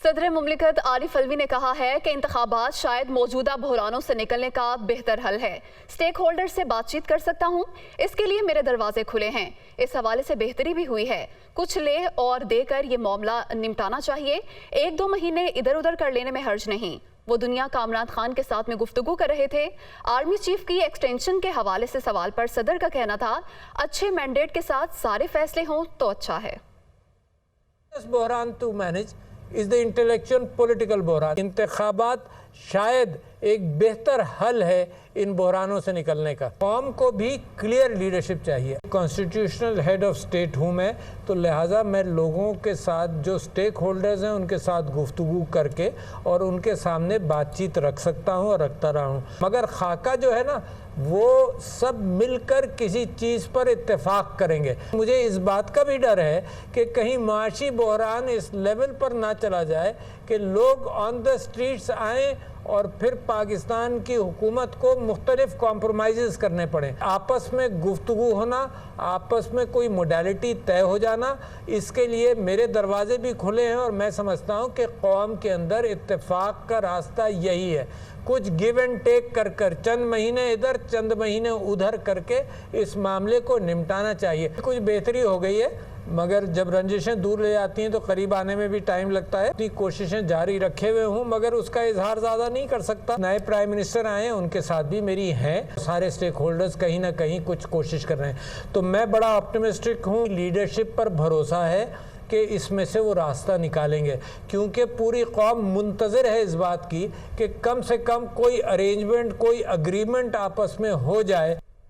صدر مملکت عارف علوی نے کہا ہے کہ انتخابات شاید موجودہ بحرانوں سے نکلنے کا بہتر حل ہے۔ سٹیک ہولڈر سے بات چیت کر سکتا ہوں، اس کے لیے میرے دروازے کھلے ہیں۔ اس حوالے سے بہتری بھی ہوئی ہے، کچھ لے اور دے کر یہ معاملہ نمٹانا چاہیے، 1-2 مہینے ادھر ادھر کر لینے میں حرج نہیں۔ وہ دنیا کامران خان کے ساتھ میں گفتگو کر رہے تھے۔ آرمی چیف کی ایکسٹینشن کے حوالے سے سوال پر صدر کا کہنا تھا، اچھے مینڈیٹ کے ساتھ سارے فیصلے ہوں تو اچھا ہے۔ بحران to manage is the intellectual political بحران۔ انتخابات شاید ایک بہتر حل ہے ان بحرانوں سے نکلنے کا۔ قوم کو بھی کلیئر لیڈرشپ چاہیے۔ کانسٹیٹیوشنل ہیڈ آف اسٹیٹ ہوں میں، تو لہٰذا میں لوگوں کے ساتھ جو سٹیک ہولڈرز ہیں ان کے ساتھ گفتگو کر کے اور ان کے سامنے بات چیت رکھ سکتا ہوں اور رکھتا رہا ہوں، مگر خاکہ جو ہے نا وہ سب مل کر کسی چیز پر اتفاق کریں گے۔ مجھے اس بات کا بھی ڈر ہے کہ کہیں معاشی بحران اس لیول پر نہ چلا جائے کہ لوگ آن دا اسٹریٹس آئیں اور پھر پاکستان کی حکومت کو مختلف کمپرومائزز کرنے پڑیں۔ آپس میں گفتگو ہونا، آپس میں کوئی موڈیلٹی طے ہو جانا، اس کے لیے میرے دروازے بھی کھلے ہیں اور میں سمجھتا ہوں کہ قوم کے اندر اتفاق کا راستہ یہی ہے۔ کچھ گیو اینڈ ٹیک کر کر چند مہینے ادھر چند مہینے ادھر کر کے اس معاملے کو نمٹانا چاہیے۔ کچھ بہتری ہو گئی ہے، مگر جب رنجشیں دور لے جاتی ہیں تو قریب آنے میں بھی ٹائم لگتا ہے۔ اپنی کوششیں جاری رکھے ہوئے ہوں، مگر اس کا اظہار زیادہ نہیں کر سکتا۔ نئے پرائم منسٹر آئے ہیں، ان کے ساتھ بھی میری ہیں، سارے سٹیک ہولڈرز کہیں نہ کہیں کچھ کوشش کر رہے ہیں، تو میں بڑا آپٹیمسٹک ہوں۔ لیڈرشپ پر بھروسہ ہے کہ اس میں سے وہ راستہ نکالیں گے، کیونکہ پوری قوم منتظر ہے اس بات کی کہ کم سے کم کوئی ارینجمنٹ، کوئی اگریمنٹ آپس میں ہو جائے۔